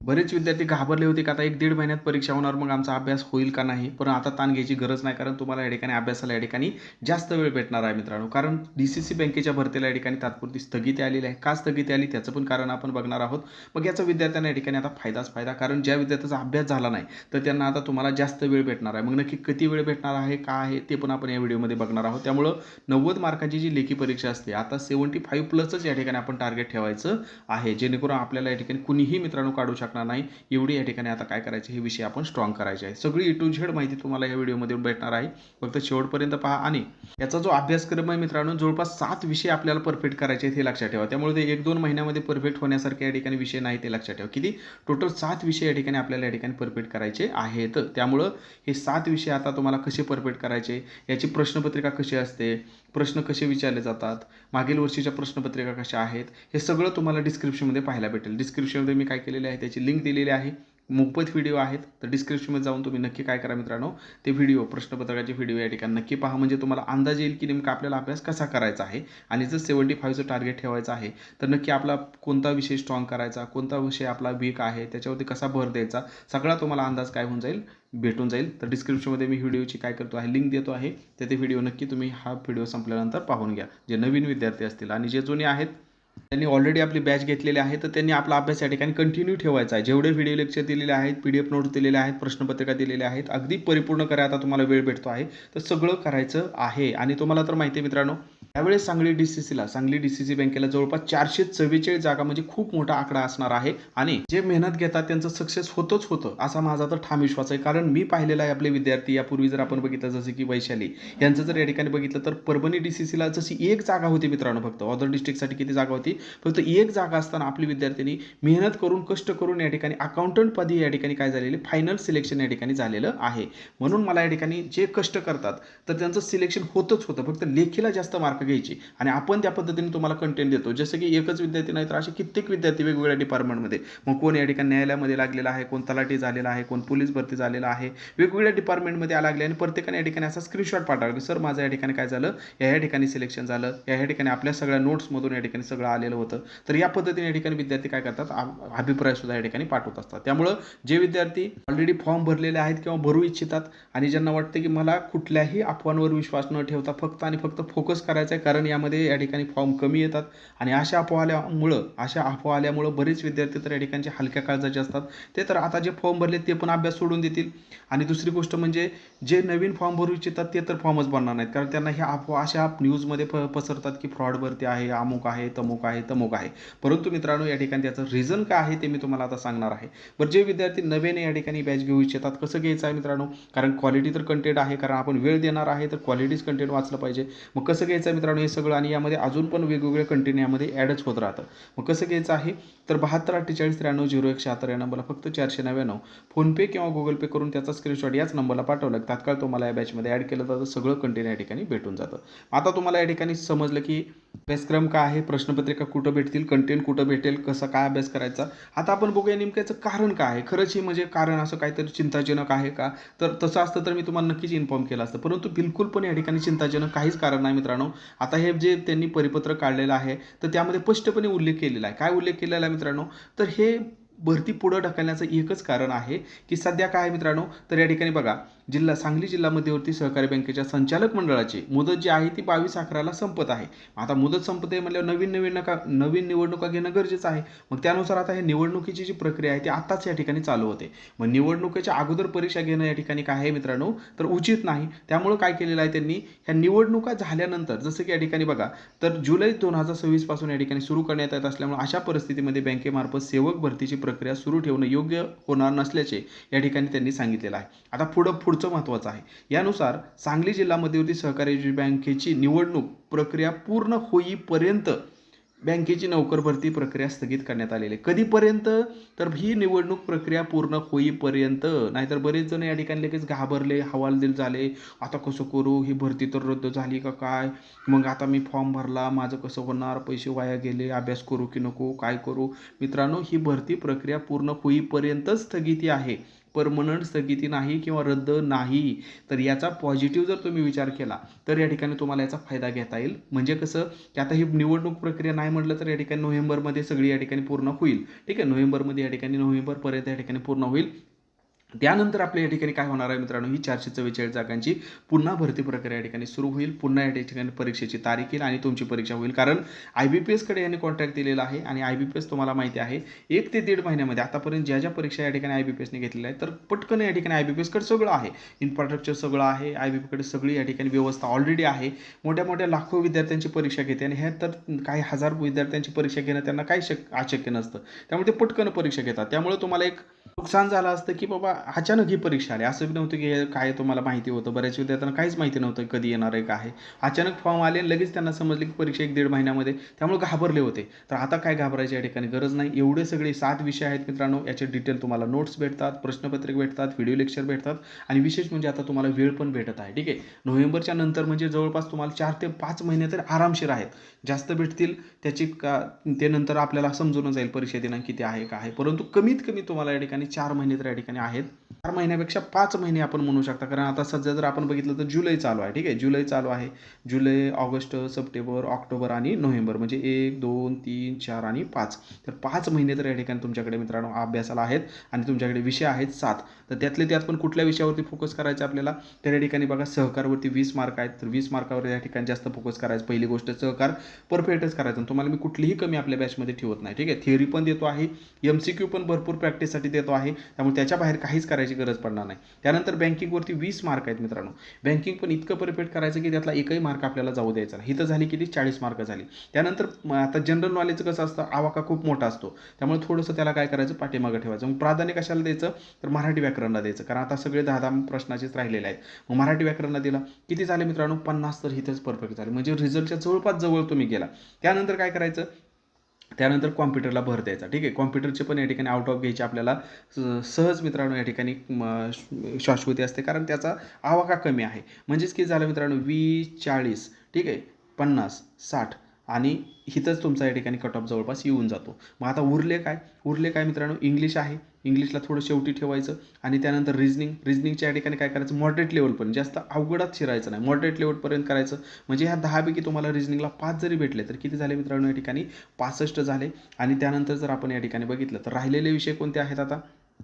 बरेच विद्यार्थी घाबरले होते की आता 1-1.5 महिन्यात परीक्षा होणार, मग आमचा अभ्यास होईल का नाही? पण आता ताण घ्यायची गरज नाही, कारण तुम्हाला या ठिकाणी अभ्यासाला या ठिकाणी जास्त वेळ भेटणार आहे मित्रांनो. कारण DCC बँकेच्या भरतीला या ठिकाणी तात्पुरती स्थगिती आलेली आहे. का स्थगिती आली त्याचं पण कारण आपण बघणार आहोत. मग याचा विद्यार्थ्यांना या ठिकाणी आता फायदाच फायदा, कारण ज्या विद्यार्थ्याचा अभ्यास झाला नाही तर त्यांना आता तुम्हाला जास्त वेळ भेटणार आहे. मग नक्की किती वेळ भेटणार आहे, काय आहे ते पण आपण या व्हिडिओमध्ये बघणार आहोत. त्यामुळं 90 मार्कांची जी लेखी परीक्षा असते आता 75 प्लसच या ठिकाणी आपण टार्गेट ठेवायचं आहे, जेणेकरून आपल्याला या ठिकाणी कुणीही मित्रांनो काढू शकणार नाही. एवढी या ठिकाणी आता काय करायचं हे विषय आपण स्ट्रॉंग करायचे आहे. सगळी A to Z माहिती तुम्हाला या व्हिडिओमध्ये भेटणार आहे. फक्त शेवटपर्यंत पहा. आणि याचा जो अभ्यासक्रम आहे मित्रांनो, जवळपास 7 विषय आपल्याला परफेक्ट करायचे आहेत हे लक्षात ठेवा. त्यामुळे ते 1-2 महिन्यामध्ये परफेक्ट होण्यासारखे या ठिकाणी विषय नाही ते लक्षात ठेवा. किती टोटल 7 विषय या ठिकाणी आपल्याला या ठिकाणी परफेक्ट करायचे आहेत. त्यामुळं हे 7 विषय आता तुम्हाला कसे परफेक्ट करायचे, याची प्रश्नपत्रिका कशी असते, प्रश्न कसे विचारले जातात, मागील वर्षीच्या प्रश्नपत्रिका कशा आहेत, हे सगळं तुम्हाला डिस्क्रिप्शनमध्ये पाहायला भेटेल. डिस्क्रिप्शनमध्ये मी काय केलेले आहे त्याची लिंक दिलेली आहे. मोफत व्हिडिओ आहेत, तर डिस्क्रिप्शनमध्ये जाऊन तुम्ही नक्की काय करा मित्रांनो, ते व्हिडिओ प्रश्नपत्रकाचे व्हिडिओ या ठिकाणी नक्की पहा. म्हणजे तुम्हाला अंदाज येईल की नेमका आपल्याला अभ्यास कसा करायचा आहे. आणि जर 75चं टार्गेट ठेवायचं आहे तर नक्की आपला कोणता विषय स्ट्रॉंग करायचा, कोणता विषय आपला वीक आहे, त्याच्यावरती कसा भर द्यायचा, सगळा तुम्हाला अंदाज काय होऊन जाईल, भेटून जाईल. तर डिस्क्रिप्शनमध्ये मी व्हिडिओची काय करतो आहे लिंक देतो आहे, तर ते व्हिडिओ नक्की तुम्ही हा व्हिडिओ संपल्यानंतर पाहून घ्या. जे नवीन विद्यार्थी असतील आणि जे जुने आहेत त्यांनी ऑलरेडी आपली बॅच घेतलेली आहे, तर त्यांनी आपला अभ्यास या ठिकाणी कंटिन्यू ठेवायचा आहे. जेवढे व्हिडिओ लेक्चर दिलेले आहेत, PDF नोट्स दिलेले आहेत, प्रश्नपत्रिका दिलेल्या आहेत, अगदी परिपूर्ण करा. आता तुम्हाला वेळ भेटतो आहे तर सगळं करायचं आहे. आणि तुम्हाला तर माहिती आहे मित्रांनो, यावेळेस सांगली DCC बँकेला जवळपास 444 जागा, म्हणजे खूप मोठा आकडा असणार आहे. आणि जे मेहनत घेतात त्यांचं सक्सेस होतच होतं असा माझा तर ठाम विश्वास आहे. कारण मी पाहिलेला आहे आपले विद्यार्थी. यापूर्वी जर आपण बघितलं जसं की वैशाली यांचं जर या ठिकाणी बघितलं तर परभणी DCCला जशी एक जागा होती मित्रांनो, फक्त अदर डिस्ट्रिक्टसाठी किती जागा होती, फक्त एक जागा असताना आपली विद्यार्थ्यांनी मेहनत करून कष्ट करून या ठिकाणी अकाउंटंट पदी या ठिकाणी काय झालेले फायनल सिलेक्शन या ठिकाणी झालेलं आहे. म्हणून मला या ठिकाणी जे कष्ट करतात तर त्यांचं सिलेक्शन होतच होतं, फक्त लेखीला जास्त मार्क घ्यायचे. आणि आपण त्या पद्धतीने तुम्हाला कंटेंट देतो. जसं की एकच विद्यार्थी नाही तर असे कित्येक विद्यार्थी वेगवेगळ्या डिपार्टमेंटमध्ये, मग कोण या ठिकाणी न्यायालयामध्ये लागलेला आहे, कोण तलाठी झालेला आहे, कोण पोलीस भरती झालेला आहे, वेगवेगळ्या डिपार्टमेंटमध्ये लागले. आणि प्रत्येकाने या ठिकाणी असा स्क्रीनशॉट पाठवला की सर माझं या ठिकाणी काय झालं, या ठिकाणी सिलेक्शन झालं, या ठिकाणी आपल्या सगळ्या नोट्समधून या ठिकाणी सगळं आलेलं होतं. तर या पद्धतीने या ठिकाणी विद्यार्थी काय करतात, अभिप्राय सुद्धा या ठिकाणी पाठवत असतात. त्यामुळं जे विद्यार्थी ऑलरेडी फॉर्म भरलेले आहेत किंवा भरू इच्छितात आणि ज्यांना वाटतं की मला कुठल्याही अफवांवर विश्वास न ठेवता फक्त आणि फक्त फोकस करायचा आहे, कारण यामध्ये या ठिकाणी फॉर्म कमी येतात. आणि अशा अफवा आल्यामुळं बरेच विद्यार्थी तर या ठिकाणचे हलक्या काळजाचे असतात. ते तर आता जे फॉर्म भरले ते पण अभ्यास सोडून देतील. आणि दुसरी गोष्ट म्हणजे जे नवीन फॉर्म भरू इच्छितात ते तर फॉर्मच भरणार नाहीत, कारण त्यांना ह्या अफवा अशा न्यूजमध्ये पसरतात की फ्रॉड भरती आहे, अमुक आहे, तमुक आहे. परंतु मित्रांनो या ठिकाणी त्याचं रिझन काय आहे ते मी तुम्हाला आता सांगणार आहे. बरं, जे विद्यार्थी नव्याने या ठिकाणी बॅच घेऊ इच्छितात कसं घ्यायचं आहे मित्रांनो, कारण क्वालिटी तर कंटेंट आहे, कारण आपण वेळ देणार आहे तर क्वालिटीज कंटेंट वाचलं पाहिजे. मग कसं घ्यायचं आहे मित्रांनो हे सगळं, आणि यामध्ये अजून पण वेगवेगळे कंटेंट यामध्ये ॲडच होत राहतं. मग कसं घ्यायचं आहे तर 7248930176 या नंबरला फक्त 499 फोनपे किंवा गुगल पे करून त्याचा स्क्रीनशॉट याच नंबरला पाठवला, तात्काळ तुम्हाला या बॅचमध्ये ॲड केलं जातं. सगळं कंटेंट या ठिकाणी भेटून जातं. आता तुम्हाला या ठिकाणी समजलं की अभ्यासक्रम काय आहे, प्रश्नपत्रिका कुठं भेटतील, कंटेंट कुठं भेटेल, कसा काय अभ्यास करायचा. आता आपण बघूया नेमकं याचं कारण काय आहे. खरंच हे म्हणजे कारण असं काहीतरी चिंताजनक आहे का, तर तसं असतं तर मी तुम्हाला नक्कीच इन्फॉर्म केलं असतं. परंतु बिलकुल पण या ठिकाणी चिंताजनक काहीच कारण नाही मित्रांनो. आता हे जे त्यांनी परिपत्रक काढलेलं आहे तर त्यामध्ये स्पष्टपणे उल्लेख केलेला आहे. काय उल्लेख केलेला आहे मित्रांनो, तर हे भरती पुढं ढकलण्याचं एकच कारण आहे की सध्या काय आहे मित्रांनो, तर या ठिकाणी बघा सांगली जिल्हा मध्यवर्ती सहकारी बँकेच्या संचालक मंडळाची मुदत जी आहे ती 22/11ला संपत आहे. आता मुदत संपते म्हणल्यावर नवीन निवडणुका घेणं गरजेचं आहे. मग त्यानुसार आता हे निवडणुकीची जी प्रक्रिया आहे ती आताच या ठिकाणी चालू होते. मग निवडणुकीच्या अगोदर परीक्षा घेणं या ठिकाणी काय आहे मित्रांनो, तर उचित नाही. त्यामुळं काय केलेलं आहे त्यांनी, ह्या निवडणुका झाल्यानंतर जसं की या ठिकाणी बघा तर जुलै 2026 पासून या ठिकाणी सुरू करण्यात येत असल्यामुळे अशा परिस्थितीमध्ये बँकेमार्फत सेवक भरतीची प्रक्रिया सुरू ठेवणं योग्य होणार नसल्याचे या ठिकाणी त्यांनी सांगितलेलं आहे. आता पुढचं महत्त्वाचं आहे. यानुसार सांगली जिल्हा मध्यवर्ती सहकारी बँकेची निवडणूक प्रक्रिया पूर्ण होईपर्यंत बँकेची नोकर भरती प्रक्रिया स्थगित करण्यात आलेली आहे. कधीपर्यंत, तर ही निवडणूक प्रक्रिया पूर्ण होईपर्यंत. नाहीतर बरेच जण या ठिकाणी लगेच घाबरले, हवालदिल झाले, आता कसं करू, ही भरती तर रद्द झाली का काय, मग आता मी फॉर्म भरला, माझं कसं होणार, पैसे वाया गेले, अभ्यास करू की नको, काय करू. मित्रांनो ही भरती प्रक्रिया पूर्ण होईपर्यंतच स्थगिती आहे. परमनंट स्थगिती नाही किंवा रद्द नाही. तर याचा पॉझिटिव्ह जर तुम्ही विचार केला तर या ठिकाणी तुम्हाला याचा फायदा घेता येईल. म्हणजे कसं की आता ही निवडणूक प्रक्रिया नाही म्हटलं तर या ठिकाणी नोव्हेंबरमध्ये सगळी या ठिकाणी पूर्ण होईल. ठीक आहे, नोव्हेंबरमध्ये या ठिकाणी नोव्हेंबरपर्यंत या ठिकाणी पूर्ण होईल. त्यानंतर आपल्या या ठिकाणी काय होणार आहे मित्रांनो, ही 444 जागांची पुन्हा भरती प्रक्रिया या ठिकाणी सुरू होईल. पुन्हा या ठिकाणी परीक्षेची तारीख येईल आणि तुमची परीक्षा होईल. कारण IBPSकडे यांनी कॉन्ट्रॅक्ट दिलेला आहे आणि IBPS तुम्हाला माहिती आहे 1 ते 1.5 महिन्यामध्ये आतापर्यंत ज्या परीक्षा या ठिकाणी IBPSने घेतलेल्या आहेत तर पटकन या ठिकाणी IBPSकडे सगळं आहे, इन्फ्रास्ट्रक्चर सगळं आहे, IBPSकडे सगळी या ठिकाणी व्यवस्था ऑलरेडी आहे. मोठ्या मोठ्या लाखो विद्यार्थ्यांची परीक्षा घेते आणि ह्या तर काही हजार विद्यार्थ्यांची परीक्षा घेणं त्यांना काही अशक्य नसतं. त्यामुळे ते पटकन परीक्षा घेतात. त्यामुळे तुम्हाला एक नुकसान झालं असतं की बाबा अचानक ही परीक्षा आली, असं बी नव्हतं की हे काय तुम्हाला माहिती होतं. बऱ्याच विद्यार्थ्यांना काहीच माहिती नव्हतं कधी येणार आहे, काय आहे. अचानक फॉर्म आले आणि लगेच त्यांना समजले की परीक्षा 1-1.5 महिन्यामध्ये, त्यामुळे घाबरले होते. तर आता काय घाबरायची या ठिकाणी गरज नाही. एवढे सगळे 7 विषय आहेत मित्रांनो, याचे डिटेल तुम्हाला नोट्स भेटतात, प्रश्नपत्रिका भेटतात, व्हिडिओ लेक्चर भेटतात आणि विशेष म्हणजे आता तुम्हाला वेळ पण भेटत आहे. ठीक आहे, नोव्हेंबरच्या नंतर म्हणजे जवळपास तुम्हाला 4 ते 5 महिने तर आरामशीर आहेत. जास्त भेटतील त्याची ते नंतर आपल्याला समजून जाईल परीक्षा दिनांक किती आहे, काय आहे. परंतु कमीत कमी तुम्हाला या ठिकाणी 4 महिने तर या ठिकाणी आहेत. 4 महिन्यापेक्षा 5 महिने आपण म्हणू शकता. कारण आता सध्या जर आपण बघितलं तर जुलै चालू आहे. ठीक आहे, जुलै चालू आहे. जुलै, ऑगस्ट, सप्टेंबर, ऑक्टोबर आणि नोव्हेंबर म्हणजे 1, 2, 3, 4 आणि 5. तर 5 महिने तर या ठिकाणी तुमच्याकडे मित्रांनो अभ्यासाला आहेत आणि तुमच्याकडे विषय आहेत 7. तर त्यातले त्यात पण कुठल्या विषयावरती फोकस करायचं आपल्याला, तर या ठिकाणी बघा सहकारवरती 20 मार्क आहेत. तर 20 मार्कावर या ठिकाणी जास्त फोकस करायचं. पहिली गोष्ट सहकार परफेक्टच करायचं. तुम्हाला मी कुठलीही कमी आपल्या बॅचमध्ये ठेवत नाही. ठीक आहे, थिअरी पण देतो आहे, MCQ पण भरपूर प्रॅक्टिससाठी देतो आहे. त्यामुळे त्याच्या बाहेर काहीच करायची गरज पडणार नाही. त्यानंतर बँकिंगवरती 20 मार्क आहेत मित्रांनो. बँकिंग पण इतकं परफेक्ट करायचं की त्यातला एकही मार्क आपल्याला जाऊ द्यायचा नाही. ही तर झाली किती 40 मार्क झाली. त्यानंतर आता जनरल नॉलेजचं कसं असतं, आवाका खूप मोठा असतो, त्यामुळे थोडंसं त्याला काय करायचं, पाठीमागं ठेवायचं. मग प्राधान्य कशाला द्यायचं, तर मराठी व्याकरणला द्यायचं. कारण आता सगळे 10-10 प्रश्नाचेच राहिलेले आहेत. मग मराठी व्याकरणला दिला, किती झाले मित्रांनो 50, तर इथंच परफेक्ट झाले. म्हणजे रिझल्टच्या जवळपास जवळ तुम्ही गेला. त्यानंतर काय करायचं, त्यानंतर कॉम्प्युटरला भर द्यायचा. ठीक आहे, कॉम्प्युटरचे पण या ठिकाणी आउट ऑफ घ्यायचे आपल्याला सहज मित्रांनो या ठिकाणी शाश्वती असते, कारण त्याचा आवाका कमी आहे. म्हणजेच की झालं मित्रांनो 20, 40, ठीक आहे, 50, 60 आणि हिथंच तुमचा या ठिकाणी कट ऑफ जवळपास येऊन जातो. मग आता उरले काय मित्रांनो, इंग्लिश आहे. इंग्लिशला थोडं शेवटी ठेवायचं आणि त्यानंतर रिजनिंगच्या या ठिकाणी काय करायचं, मॉडरेट लेवलपर्यंत, जास्त अवघडात शिरायचं नाही, मॉडरेट लेवलपर्यंत करायचं. म्हणजे ह्या 10पैकी तुम्हाला रिजनिंगला 5 जरी भेटले तर किती झाले मित्रांनो, या ठिकाणी 65 झाले. आणि त्यानंतर जर आपण या ठिकाणी बघितलं तर राहिलेले विषय कोणते आहेत आता,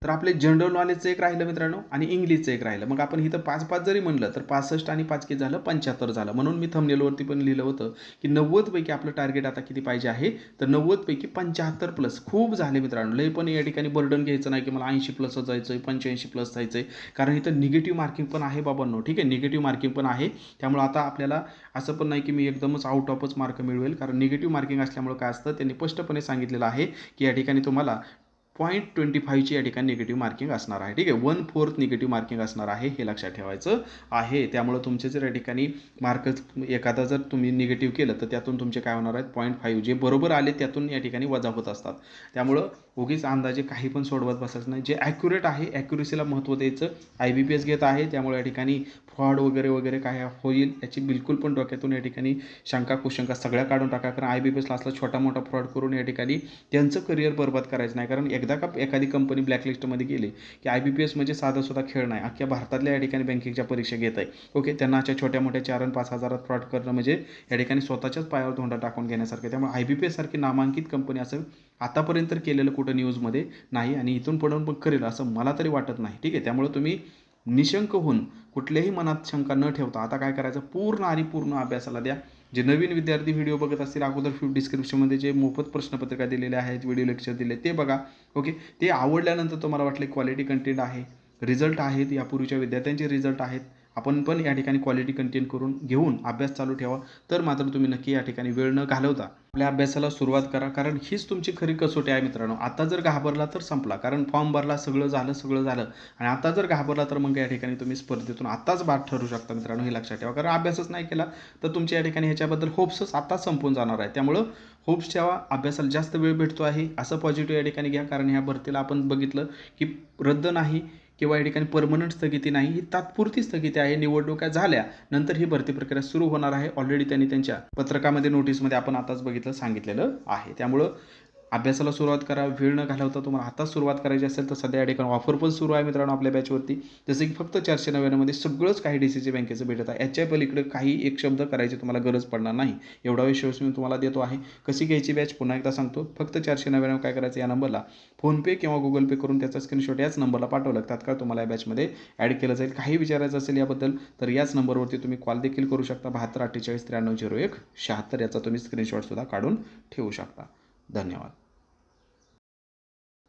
तर आपले जनरल नॉलेजचं एक राहिलं मित्रांनो आणि इंग्लिशचं एक राहिलं. मग आपण इथं 5-5 जरी म्हणलं तर 65 आणि 5 किती झालं, 75 झालं. म्हणून मी थंबनेलवरती पण लिहिलं होतं की 90पैकी आपलं टार्गेट आता किती पाहिजे आहे, तर 90पैकी 75 प्लस. खूप झाले मित्रांनो, लय पण या ठिकाणी बर्डन घ्यायचं नाही की मला 80 प्लसच जायचं आहे, 85 प्लस जायचं आहे. कारण इथं निगेटिव्ह मार्किंग पण आहे बाबांनो. ठीक आहे, निगेटिव्ह मार्किंग पण आहे. त्यामुळे आता आपल्याला असं पण नाही की मी एकदमच आउट ऑफच मार्क मिळवेल, कारण निगेटिव्ह मार्किंग असल्यामुळे काय असतं, त्यांनी स्पष्टपणे सांगितलेलं आहे की या ठिकाणी तुम्हाला 0.25ची या ठिकाणी निगेटिव्ह मार्किंग असणार आहे. ठीक आहे, 1/4 निगेटिव्ह मार्किंग असणार आहे, हे लक्षात ठेवायचं आहे. त्यामुळे तुमचे जर या ठिकाणी मार्क एखादा जर तुम्ही निगेटिव्ह केलं तर त्यातून तुमचे काय होणार आहेत, 0.5 जे बरोबर आले त्यातून या ठिकाणी वजा होत असतात. त्यामुळं उगीच अंदाजे काही पण सोडवत बसायचं नाही. जे ॲक्युरेट आहे ॲक्युरेसीला महत्त्व द्यायचं. IBPS घेत आहे, त्यामुळे या ठिकाणी फ्रॉड वगैरे काय होईल याची बिलकुल पण डोक्यातून या ठिकाणी शंका कुशंका सगळ्या काढून टाका. कारण IBPSला असला छोटा मोठा फ्रॉड करून या ठिकाणी त्यांचं करिअर बरबाद करायचं नाही. कारण एकदा का एखादी कंपनी ब्लॅकलिस्टमध्ये गेली की IBPS म्हणजे साधा खेळ नाही, अख्ख्या भारतातल्या या ठिकाणी बँकिंगच्या परीक्षा घेत आहे. ओके, त्यांना अशा छोट्या मोठ्या 4 आणि 5 हजारात फ्रॉड करणं म्हणजे या ठिकाणी स्वतःच्याच पायावर धोंडा टाकून घेण्यासारखं. त्यामुळे IBPS सारखी नामांकित कंपनी असं आतापर्यंत केलेलं कुठं न्यूजमध्ये नाही आणि इथून पुढून पण करेल असं मला तरी वाटत नाही. ठीक आहे, त्यामुळे तुम्ही निशंक होऊन कुठल्याही मनात शंका न ठेवता आता काय करायचं, पूर्ण अभ्यासाला द्या. जे नवीन विद्यार्थी व्हिडिओ बघत असतील, अगोदर डिस्क्रिप्शनमध्ये जे मोफत प्रश्नपत्रिका दिलेल्या आहेत, व्हिडिओ लेक्चर दिले ते बघा. ओके, ते आवडल्यानंतर तुम्हाला वाटले क्वालिटी कंटेंट आहे, रिझल्ट आहेत, यापूर्वीच्या विद्यार्थ्यांचे रिझल्ट आहेत, आपण पण या ठिकाणी क्वालिटी कंटेंट करून घेऊन अभ्यास चालू ठेवा, तर मात्र तुम्ही नक्की या ठिकाणी वेळ न घालवता आपल्या अभ्यासाला सुरुवात करा. कारण हीच तुमची खरी कसोटी आहे मित्रांनो. आता जर घाबरला तर संपला, कारण फॉर्म भरला, सगळं झालं आणि आता जर घाबरला तर मग या ठिकाणी तुम्ही स्पर्धेतून आताच बाद ठरू शकता मित्रांनो, हे लक्षात ठेवा. कारण अभ्यासच नाही केला तर तुमच्या या ठिकाणी ह्याच्याबद्दल होप्सच आता संपून जाणार आहे. त्यामुळं होप्स ठेवा, अभ्यासाला जास्त वेळ भेटतो आहे असं पॉझिटिव्ह या ठिकाणी घ्या. कारण ह्या भरतीला आपण बघितलं की रद्द नाही किंवा या ठिकाणी परमनंट स्थगिती नाही, ही तात्पुरती स्थगिती आहे. निवडणुका झाल्या नंतर ही भरती प्रक्रिया सुरू होणार आहे. ऑलरेडी त्यांनी त्यांच्या पत्रकामध्ये, नोटीसमध्ये आपण आताच बघितलं, सांगितलेलं आहे. त्यामुळं अभ्यासाला सुरुवात करा. वेळ न घालवता तुम्हाला आताच सुरुवात करायची असेल तर सध्या या ठिकाणी ऑफर पण सुरू आहे मित्रांनो आपल्या बॅचवरती. जसं की फक्त 499मध्ये सगळंच काही DCC बँकेचं भेटत आहे. याच्या पलीकडे काही एक शब्द करायची तुम्हाला गरज पडणार नाही. एवढा विश्वास मी तुम्हाला देतो आहे. कशी घ्यायची बॅच पुन्हा एकदा सांगतो. फक्त 499 काय करायचं, या नंबरला फोनपे किंवा गुगल पे करून त्याचा स्क्रीनशॉट याच नंबरला पाठवलं तात्काळ तुम्हाला या बॅचमध्ये ॲड केलं जाईल. काही विचारायचं असेल याबद्दल तर याच नंबरवरती तुम्ही कॉल देखील करू शकता. 72 48 93 01 76 याचा तुम्ही स्क्रीनशॉटसुद्धा काढून ठेवू शकता. धन्यवाद.